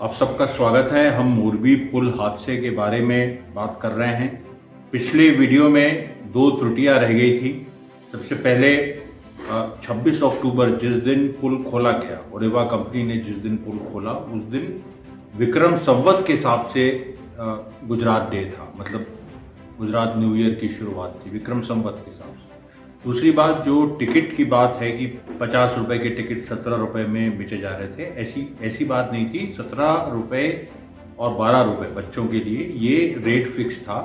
आप सबका स्वागत है। हम मोरबी पुल हादसे के बारे में बात कर रहे हैं। पिछले वीडियो में दो त्रुटियां रह गई थी। सबसे पहले 26 अक्टूबर जिस दिन पुल खोला गया, ओरेवा कंपनी ने जिस दिन पुल खोला उस दिन विक्रम संवत के हिसाब से गुजरात डे था, मतलब गुजरात न्यू ईयर की शुरुआत थी विक्रम संवत के हिसाब से। दूसरी बात, जो टिकट की बात है कि 50 रुपये के टिकट 17 रुपये में बेचे जा रहे थे, ऐसी बात नहीं थी। 17 रुपये और 12 रुपये बच्चों के लिए ये रेट फिक्स था।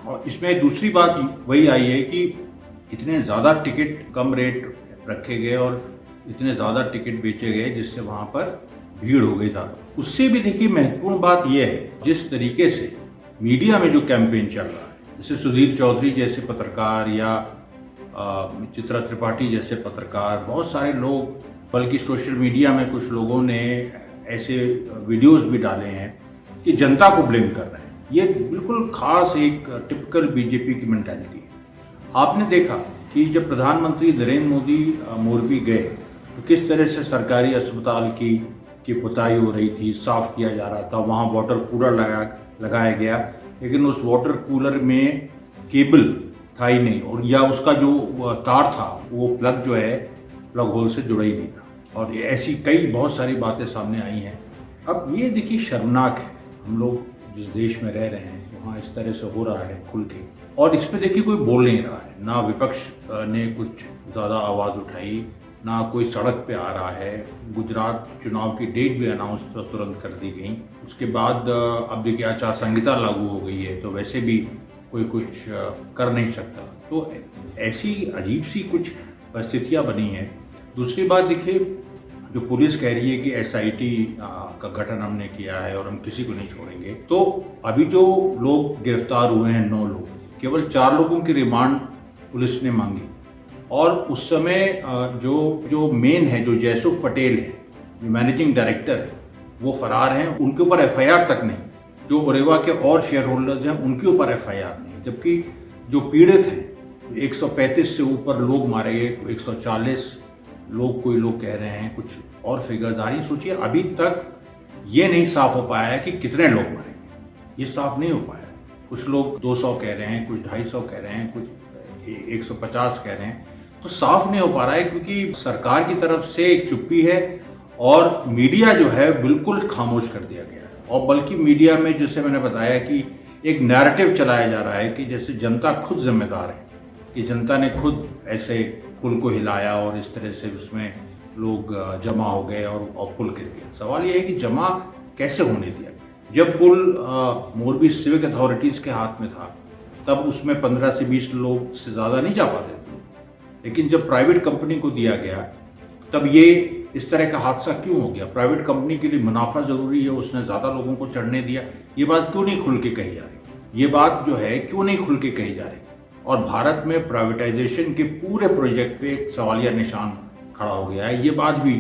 और इसमें दूसरी बात वही आई है कि इतने ज़्यादा टिकट कम रेट रखे गए और इतने ज़्यादा टिकट बेचे गए जिससे वहाँ पर भीड़ हो गई ज़्यादा। उससे भी देखिए महत्वपूर्ण बात यह है, जिस तरीके से मीडिया में जो कैंपेन चल रहा है, जैसे सुधीर चौधरी जैसे पत्रकार या चित्रा त्रिपाठी जैसे पत्रकार, बहुत सारे लोग, बल्कि सोशल मीडिया में कुछ लोगों ने ऐसे वीडियोस भी डाले हैं कि जनता को ब्लेम कर रहे हैं। ये बिल्कुल खास एक टिपिकल बीजेपी की मेंटालिटी है। आपने देखा कि जब प्रधानमंत्री नरेंद्र मोदी मोरबी गए तो किस तरह से सरकारी अस्पताल की पुताई हो रही थी, साफ किया जा रहा था, वहाँ वाटर कूलर लगाया गया, लेकिन उस वाटर कूलर में केबल था ही नहीं, और या उसका जो तार था वो प्लग जो है प्लग होल से जुड़ा ही नहीं था। और ऐसी कई बहुत सारी बातें सामने आई हैं। अब ये देखिए शर्मनाक है, हम लोग जिस देश में रह रहे हैं वहाँ इस तरह से हो रहा है खुल के, और इस पर देखिए कोई बोल नहीं रहा है। ना विपक्ष ने कुछ ज़्यादा आवाज़ उठाई, ना कोई सड़क पे आ रहा है। गुजरात चुनाव की डेट भी अनाउंस तुरंत कर दी गई। उसके बाद अब देखिए आचार संहिता लागू हो गई है, तो वैसे भी कोई कुछ कर नहीं सकता। तो ऐसी अजीब सी कुछ परिस्थितियाँ बनी हैं। दूसरी बात देखिए, जो पुलिस कह रही है कि एसआईटी का गठन हमने किया है और हम किसी को नहीं छोड़ेंगे, तो अभी जो लोग गिरफ्तार हुए हैं 9 लोग, केवल 4 लोगों की रिमांड पुलिस ने मांगी। और उस समय जो मेन है, जो जयसुख पटेल है, जो मैनेजिंग डायरेक्टर है, वो फरार हैं। उनके ऊपर एफआईआर तक नहीं। जो ओरेवा के और शेयर होल्डर्स हैं उनके ऊपर एफआईआर नहीं, जबकि जो पीड़ित हैं 135 से ऊपर लोग मारे गए, 140 लोग कोई लोग कह रहे हैं, कुछ और फिगर्स आ रही। सोचिए अभी तक ये नहीं साफ हो पाया है कि कितने लोग मरे, ये साफ नहीं हो पाया। कुछ लोग 200 कह रहे हैं, कुछ 250 कह रहे हैं, कुछ 150 कह रहे हैं। तो साफ नहीं हो पा रहा है क्योंकि सरकार की तरफ से एक चुप्पी है और मीडिया जो है बिल्कुल खामोश कर दिया गया है। और बल्कि मीडिया में, जैसे मैंने बताया, कि एक नैरेटिव चलाया जा रहा है कि जैसे जनता खुद जिम्मेदार है, कि जनता ने खुद ऐसे पुल को हिलाया और इस तरह से उसमें लोग जमा हो गए और पुल गिर गया। सवाल यह है कि जमा कैसे होने दिया गया? जब पुल मोरबी सिविक अथॉरिटीज़ के हाथ में था तब उसमें 15 से 20 लोग से ज़्यादा नहीं जा पाते थे, लेकिन जब प्राइवेट कंपनी को दिया गया तब ये इस तरह का हादसा क्यों हो गया? प्राइवेट कंपनी के लिए मुनाफा ज़रूरी है, उसने ज़्यादा लोगों को चढ़ने दिया। ये बात क्यों नहीं खुल के कही जा रही? ये बात जो है क्यों नहीं खुल के कही जा रही? और भारत में प्राइवेटाइजेशन के पूरे प्रोजेक्ट पे एक सवालिया निशान खड़ा हो गया है। ये बात भी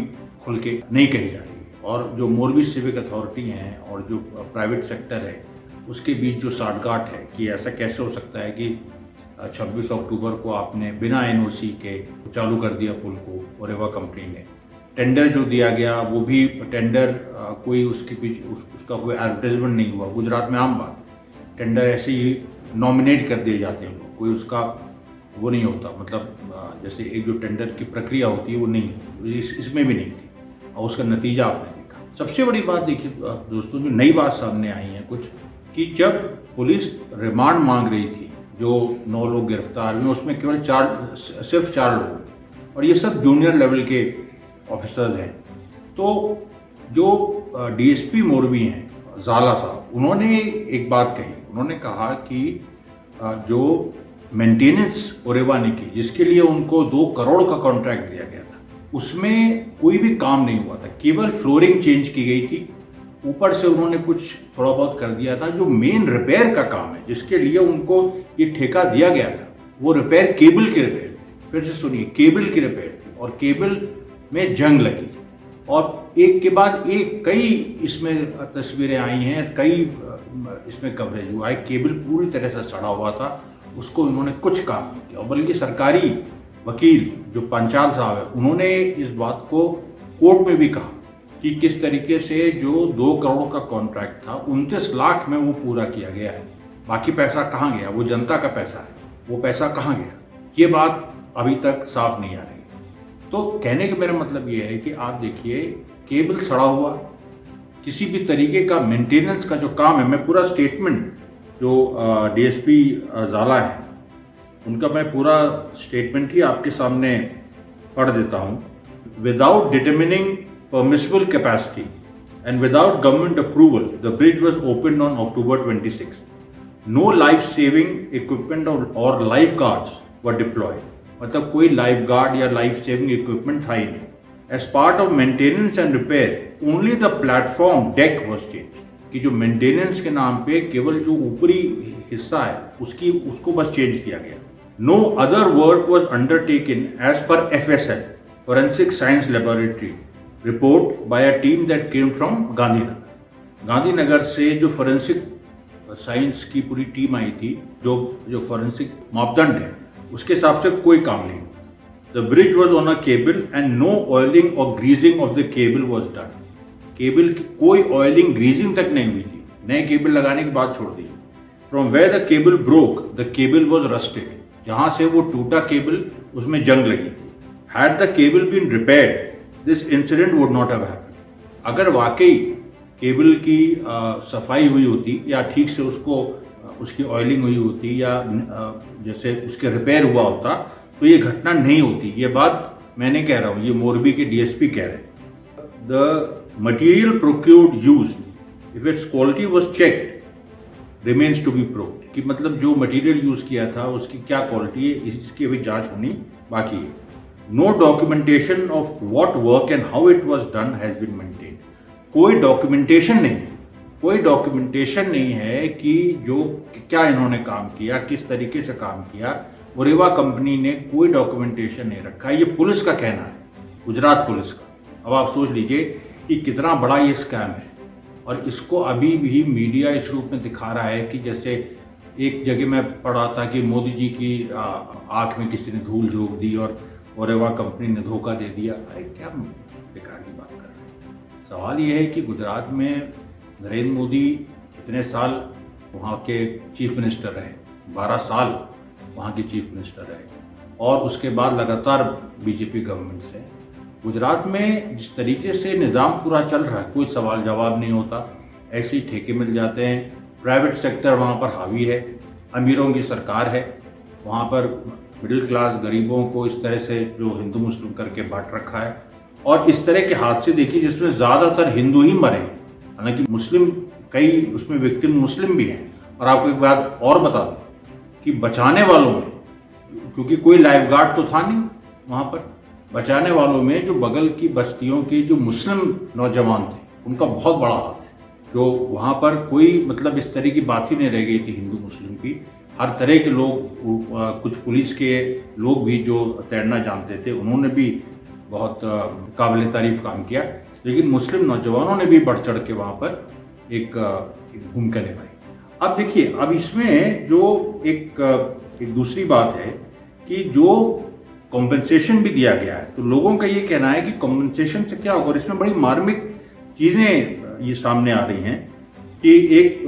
खुल के नहीं कही जा रही है। और जो मोरबी सिविक अथॉरिटी हैं और जो प्राइवेट सेक्टर है, उसके बीच जो साठगांठ है कि ऐसा कैसे हो सकता है कि 26 अक्टूबर को आपने बिना एनओसी के चालू कर दिया पुल को ओरेवा कंपनी ने। टेंडर जो दिया गया वो भी टेंडर कोई उसके पीछे उसका कोई एडवर्टाइजमेंट नहीं हुआ। गुजरात में आम बात, टेंडर ऐसे ही नॉमिनेट कर दिए जाते हैं लोग, कोई उसका वो नहीं होता, मतलब जैसे एक जो टेंडर की प्रक्रिया होती है वो नहीं, इसमें भी नहीं थी। और उसका नतीजा आपने देखा। सबसे बड़ी बात देखिए दोस्तों, जो नई बात सामने आई है कुछ, कि जब पुलिस रिमांड मांग रही थी, जो 9 लोग गिरफ्तार हुए उसमें केवल सिर्फ 4 लोग थे, और ये सब जूनियर लेवल के ऑफिसर्स हैं। तो जो डीएसपी मोरबी हैं ज़ाला साहब, उन्होंने एक बात कही। उन्होंने कहा कि जो मेंटेनेंस ओरेवा ने की, जिसके लिए उनको 2 करोड़ का कॉन्ट्रैक्ट दिया गया था, उसमें कोई भी काम नहीं हुआ था। केवल फ्लोरिंग चेंज की गई थी, ऊपर से उन्होंने कुछ थोड़ा बहुत कर दिया था। जो मेन रिपेयर का काम है, जिसके लिए उनको ये ठेका दिया गया था, वो रिपेयर केबल की रिपेयर थी। फिर से सुनिए, केबल की रिपेयर थी, और केबल में जंग लगी थी। और एक के बाद एक कई इसमें तस्वीरें आई हैं, कई इसमें कवरेज हुआ है। केबल पूरी तरह से सड़ा हुआ था, उसको इन्होंने कुछ काम नहीं किया। और बल्कि सरकारी वकील जो पंचाल साहब है, उन्होंने इस बात को कोर्ट में भी कहा कि किस तरीके से जो 2 करोड़ का कॉन्ट्रैक्ट था 29 लाख में वो पूरा किया गया है। बाकी पैसा कहाँ गया? वो जनता का पैसा है, वो पैसा कहाँ गया? ये बात अभी तक साफ नहीं आ रही। तो कहने का मेरा मतलब ये है कि आप देखिए, केबल सड़ा हुआ, किसी भी तरीके का मेंटेनेंस का जो काम है, मैं पूरा स्टेटमेंट जो डीएसपी जाला है उनका मैं पूरा स्टेटमेंट ही आपके सामने पढ़ देता हूँ। Without determining permissible capacity and without government approval, the bridge was opened on October 26th. No life-saving equipment or lifeguards were deployed. मतलब कोई लाइफगार्ड या लाइफ सेविंग इक्विपमेंट था ही नहीं। As part of maintenance and repair, only the platform deck was changed. कि जो maintenance के नाम पे केवल जो ऊपरी हिस्सा है उसको बस चेंज किया गया। No other work was undertaken as per FSL, Forensic Science Laboratory. Report by a team that came from Gandhinagar. Gandhinagar से जो फॉरेंसिक साइंस की पूरी टीम आई थी, जो फॉरेंसिक मापदंड है उसके हिसाब से कोई काम नहीं। The bridge was on a cable and no oiling और greasing of the cable was done. Cable की कोई ऑयलिंग ग्रीजिंग तक नहीं हुई थी, नए केबल लगाने की बात छोड़ दी। From where the cable broke the cable was rusted. जहाँ से वो टूटा केबल उसमें जंग लगी थी। Had the cable been repaired this incident would not have happened. अगर वाकई केबल की सफाई हुई होती या ठीक से उसकी ऑयलिंग हुई होती या जैसे उसके रिपेयर हुआ होता तो ये घटना नहीं होती। ये बात मैंने कह रहा हूँ, ये मोरबी के डीएसपी कह रहे हैं। The material procured used if its quality was checked remains to be proved. कि मतलब जो मटीरियल यूज़ किया था उसकी क्या क्वालिटी है, इसकी अभी जाँच होनी बाकी है। No documentation of what work and how it was done has been maintained. कोई डॉक्यूमेंटेशन नहीं है कि जो क्या इन्होंने काम किया, किस तरीके से काम किया। ओरेवा कंपनी ने कोई डॉक्यूमेंटेशन नहीं रखा। ये पुलिस का कहना है, गुजरात पुलिस का। अब आप सोच लीजिए कि कितना बड़ा ये स्कैम है और इसको अभी भी मीडिया इस रूप में दिखा रहा है कि जैसे एक जगह मैं पढ़ा था कि मोदी जी की आँख में किसी ने धूल झोंक दी और ओरेवा कंपनी ने धोखा दे दिया। अरे क्या बेकार की बात कर रहे हैं। सवाल यह है कि गुजरात में नरेंद्र मोदी इतने साल वहाँ के चीफ मिनिस्टर रहे, 12 साल वहाँ के चीफ मिनिस्टर रहे और उसके बाद लगातार बीजेपी गवर्नमेंट से गुजरात में जिस तरीके से निज़ाम पूरा चल रहा है, कोई सवाल जवाब नहीं होता। ऐसे ही ठेके मिल जाते हैं। प्राइवेट सेक्टर वहाँ पर हावी है, अमीरों की सरकार है। वहाँ पर मिडिल क्लास गरीबों को इस तरह से जो हिंदू मुस्लिम करके बांट रखा है और इस तरह के हादसे देखिए जिसमें ज़्यादातर हिंदू ही मरे हैं। हालांकि मुस्लिम कई उसमें विक्टिम मुस्लिम भी हैं। और आपको एक बात और बता दें कि बचाने वालों में, क्योंकि कोई लाइफ गार्ड तो था नहीं वहाँ पर, बचाने वालों में जो बगल की बस्तियों के जो मुस्लिम नौजवान थे उनका बहुत बड़ा हाथ है। जो वहाँ पर कोई मतलब इस तरह की बात ही नहीं रह गई थी हिंदू मुस्लिम की। हर तरह के लोग, कुछ पुलिस के लोग भी जो तैरना जानते थे उन्होंने भी बहुत काबिल तारीफ काम किया। लेकिन मुस्लिम नौजवानों ने भी बढ़ चढ़ के वहाँ पर एक भूमिका निभाई। अब देखिए, अब इसमें जो एक दूसरी बात है कि जो कॉम्पेंसेशन भी दिया गया है, तो लोगों का ये कहना है कि कॉम्पेंसेशन से क्या होगा। और इसमें बड़ी मार्मिक चीज़ें ये सामने आ रही हैं कि एक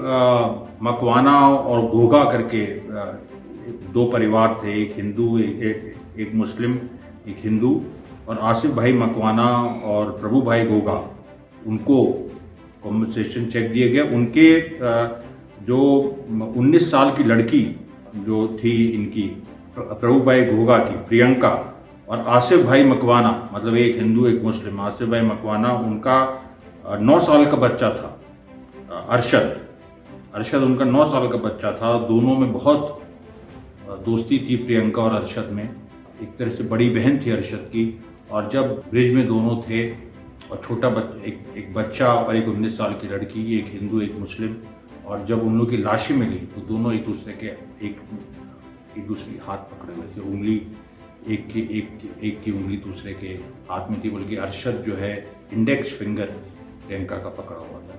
मकवाना और घोगा करके 2 परिवार थे, एक हिंदू एक मुस्लिम, एक हिंदू, और आसिफ भाई मकवाना और प्रभु भाई घोगा, उनको कॉम्पेंसेशन चेक दिया गया। उनके जो 19 साल की लड़की जो थी इनकी प्रभु भाई घोगा की, प्रियंका, और आसिफ भाई मकवाना, मतलब एक हिंदू एक मुस्लिम, आसिफ भाई मकवाना, उनका 9 साल का बच्चा था, अरशद उनका 9 साल का बच्चा था। दोनों में बहुत दोस्ती थी, प्रियंका और अरशद में। एक तरह से बड़ी बहन थी अरशद की। और जब ब्रिज में दोनों थे और छोटा एक बच्चा और एक 19 साल की लड़की, एक हिंदू एक मुस्लिम, और जब उन लोगों की लाशें मिली तो दोनों एक दूसरे के एक दूसरे हाथ पकड़े हुए थे। उंगली एक की उंगली दूसरे के हाथ में थी, बल्कि अरशद जो है इंडेक्स फिंगर प्रियंका का पकड़ा हुआ था।